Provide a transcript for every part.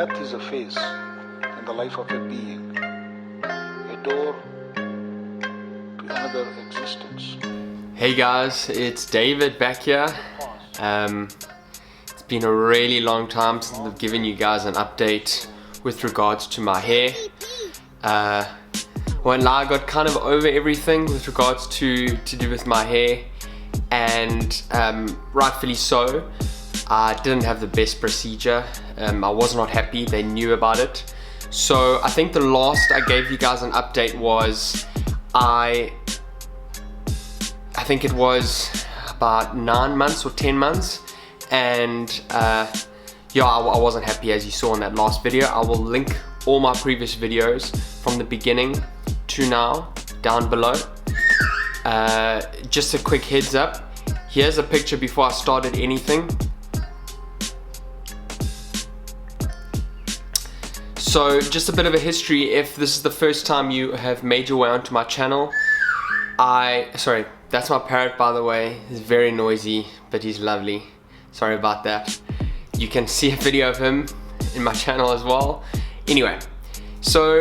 Death is a phase in the life of a being, a door to another existence. Hey guys, it's David back here. It's been a really long time since I've given you guys an update with regards to my hair. Well, I got kind of over everything with regards to do with my hair, and rightfully so. I didn't have the best procedure. I was not happy. They knew about it. So I think the last I gave you guys an update was I think it was about 9 months or 10 months, and yeah, I wasn't happy, as you saw in that last video. I will link all my previous videos from the beginning to now down below. Just a quick heads up, here's a picture before I started anything. So just a bit of a history, if this is the first time you have made your way onto my channel, sorry, that's my parrot, by the way. He's very noisy, but he's lovely. Sorry about that. You can see a video of him in my channel as well. Anyway, so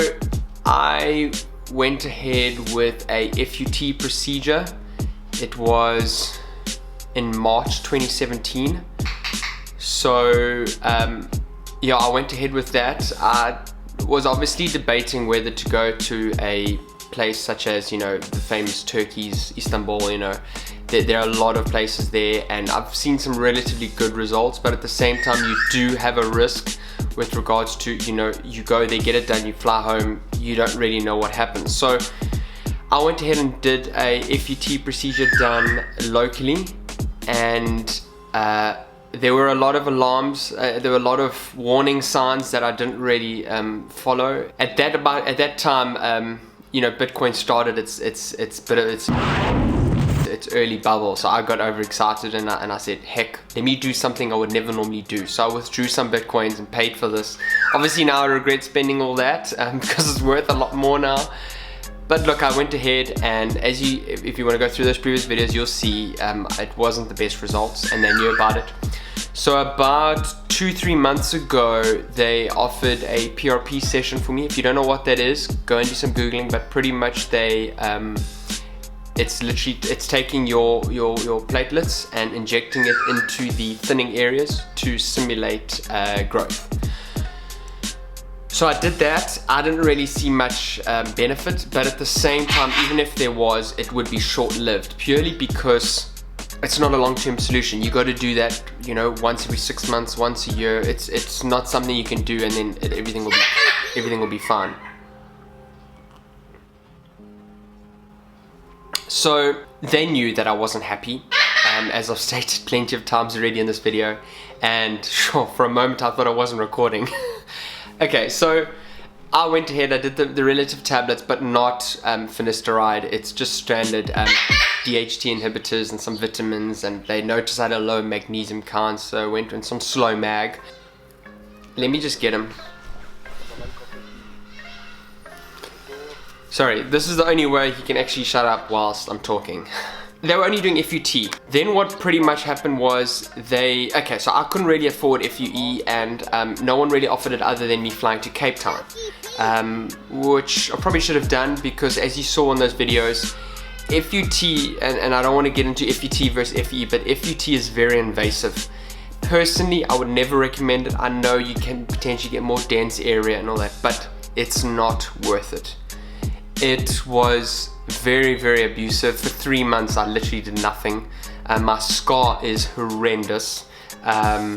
I went ahead with a FUE procedure. It was in March 2017. So yeah, I went ahead with that. I was obviously debating whether to go to a place such as, you know, the famous Turkey's Istanbul. You know, there are a lot of places there, and I've seen some relatively good results, but at the same time you do have a risk with regards to, you know, you go there, get it done, you fly home, you don't really know what happens. So I went ahead and did a FUE procedure done locally, and there were a lot of alarms, there were a lot of warning signs that I didn't really follow. At that time, you know, Bitcoin started its early bubble, so I got overexcited and I said, heck, let me do something I would never normally do. So I withdrew some Bitcoins and paid for this. Obviously now I regret spending all that because it's worth a lot more now. But look, I went ahead, and if you want to go through those previous videos, you'll see it wasn't the best results, and they knew about it. So about 2-3 months ago, they offered a PRP session for me. If you don't know what that is, go and do some Googling, but pretty much it's taking your platelets and injecting it into the thinning areas to simulate growth. So I did that. I didn't really see much benefit, but at the same time, even if there was, it would be short-lived, purely because it's not a long-term solution. You got to do that, you know, once every 6 months, once a year. It's not something you can do and then everything will be fine. So they knew that I wasn't happy, as I've stated plenty of times already in this video, and sure, for a moment I thought I wasn't recording. Okay, so I went ahead, I did the relative tablets, but not finasteride. It's just standard DHT inhibitors and some vitamins, and they noticed I had a low magnesium count, so I went on some slow mag. Let me just get him. Sorry, this is the only way he can actually shut up whilst I'm talking. They were only doing FUE. Then what pretty much happened was okay, so I couldn't really afford FUE, and no one really offered it other than me flying to Cape Town, which I probably should have done, because as you saw in those videos, FUE, and I don't want to get into FUE versus FUE, but FUE is very invasive. Personally, I would never recommend it. I know you can potentially get more dense area and all that, but it's not worth it. It was very, very abusive. For 3 months I literally did nothing. My scar is horrendous. I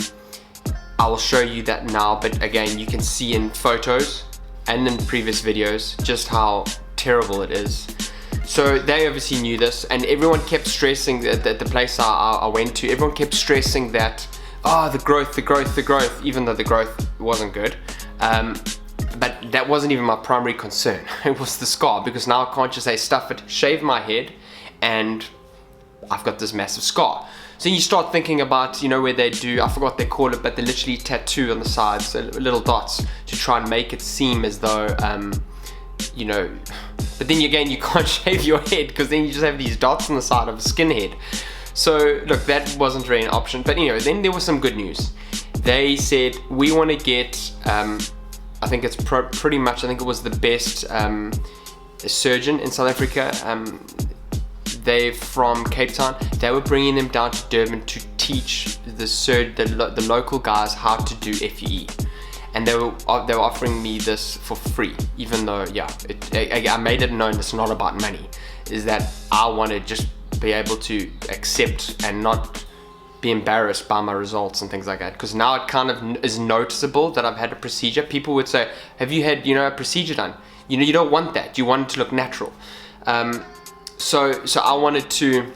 will show you that now, but again, you can see in photos and in previous videos just how terrible it is. So they obviously knew this, and everyone kept stressing that the place I went to, everyone kept stressing that, oh, the growth, even though the growth wasn't good. But that wasn't even my primary concern. It was the scar, because now I can't just say stuff it, shave my head, and I've got this massive scar. So you start thinking about, you know, where they do, I forgot what they call it, but they literally tattoo on the sides, so little dots, to try and make it seem as though, you know, but then again, you can't shave your head, because then you just have these dots on the side of a skinhead. So look, that wasn't really an option. But anyway, then there was some good news. they said, we want to get, I think it's pretty much, I think it was the best surgeon in South Africa. They're from Cape Town. They were bringing them down to Durban to teach the local guys how to do FUE. And they were offering me this for free, even though, yeah, I made it known it's not about money, is that I want to just be able to accept and not be embarrassed by my results and things like that. Because now it kind of is noticeable that I've had a procedure. People would say, have you had, a procedure done? You don't want that. You want it to look natural. So I wanted to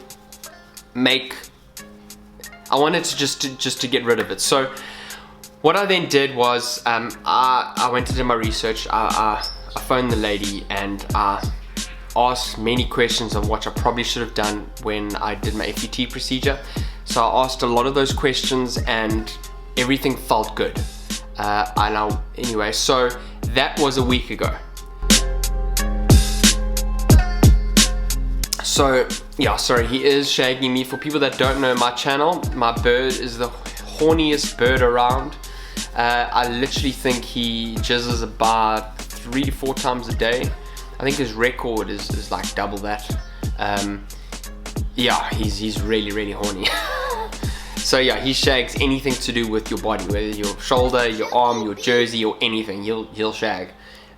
just to get rid of it. So what I then did was, I went to do my research. I phoned the lady and I asked many questions on what I probably should have done when I did my FUT procedure. So I asked a lot of those questions and everything felt good. Anyway, so that was a week ago. So yeah, sorry, he is shagging me. For people that don't know my channel, my bird is the horniest bird around. I literally think he jizzes about 3 to 4 times a day. I think his record is like double that. Yeah, he's really horny. So yeah, he shags anything to do with your body, whether your shoulder, your arm, your jersey, or anything. He'll shag,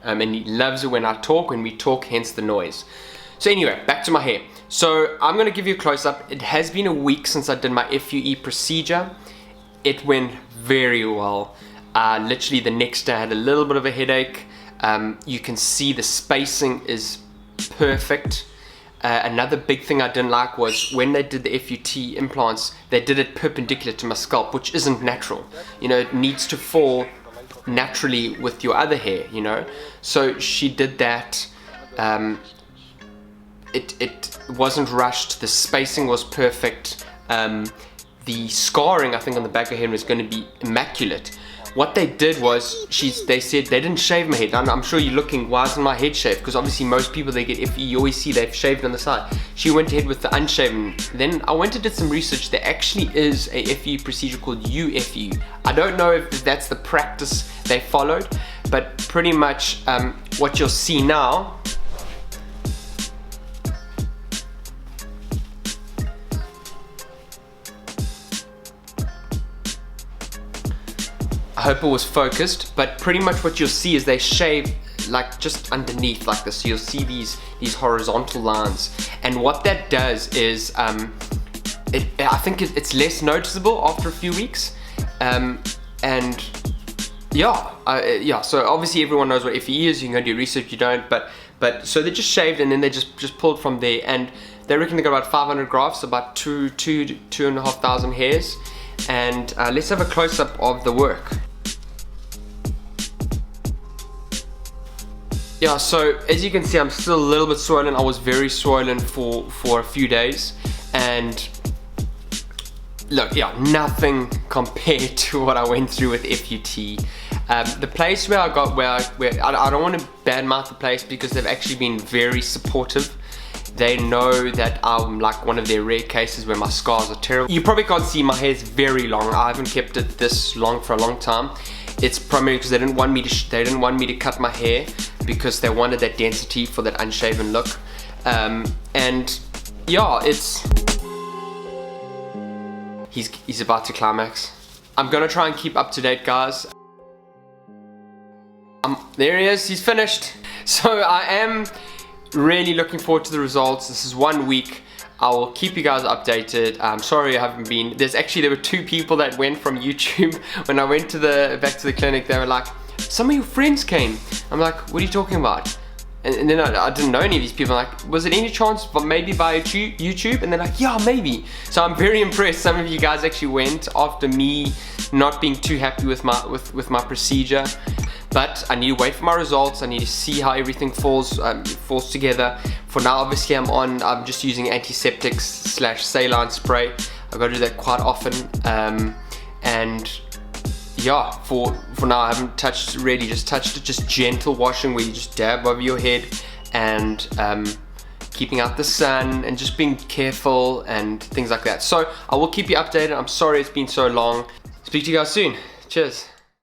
and he loves it when I talk. When we talk, hence the noise. So anyway, back to my hair. So I'm gonna give you a close-up. It has been a week since I did my FUE procedure. It went very well. Literally the next day I had a little bit of a headache. You can see the spacing is perfect. Another big thing I didn't like was when they did the FUT implants, they did it perpendicular to my scalp, which isn't natural. It needs to fall naturally with your other hair, So she did that. It wasn't rushed. The spacing was perfect. The scarring, I think, on the back of her hair is going to be immaculate. What they did was, they said they didn't shave my head. I'm sure you're looking, why isn't my head shaved? Because obviously most people, they get FUE, you always see they've shaved on the side. She went ahead with the unshaven. Then I went and did some research. There actually is a FUE procedure called UFU. I don't know if that's the practice they followed, but pretty much what you'll see now, I hope it was focused, but pretty much what you'll see is they shave like just underneath like this. So you'll see these horizontal lines, and what that does is I think it's less noticeable after a few weeks, and yeah, so obviously everyone knows what FE is. You can go do your research, you don't, but so they just shaved and then they just pulled from there, and they reckon they got about 500 grafts, about 2,500 hairs. And let's have a close-up of the work. Yeah, so as you can see, I'm still a little bit swollen. I was very swollen for a few days, and look, yeah, nothing compared to what I went through with FUT. The place where I got, I don't want to badmouth the place because they've actually been very supportive. They know that I'm like one of their rare cases where my scars are terrible. You probably can't see my hair is very long. I haven't kept it this long for a long time. It's primarily because they didn't want me to cut my hair because they wanted that density for that unshaven look. And yeah, he's about to climax. I'm gonna try and keep up to date, guys. There he is, he's finished. So I am really looking forward to the results. This is 1 week. I will keep you guys updated. I'm sorry I haven't been. There were 2 people that went from YouTube. When I went back to the clinic, they were like, some of your friends came. I'm like, what are you talking about? And then I didn't know any of these people. I'm like, was it any chance maybe via YouTube? And they're like, yeah, maybe. So I'm very impressed. Some of you guys actually went after me not being too happy with my procedure. But I need to wait for my results. I need to see how everything falls together. For now, obviously, I'm just using antiseptics / saline spray. I've got to do that quite often. And yeah, for now, I haven't just touched it. Just gentle washing where you just dab over your head and keeping out the sun and just being careful and things like that. So I will keep you updated. I'm sorry it's been so long. Speak to you guys soon. Cheers.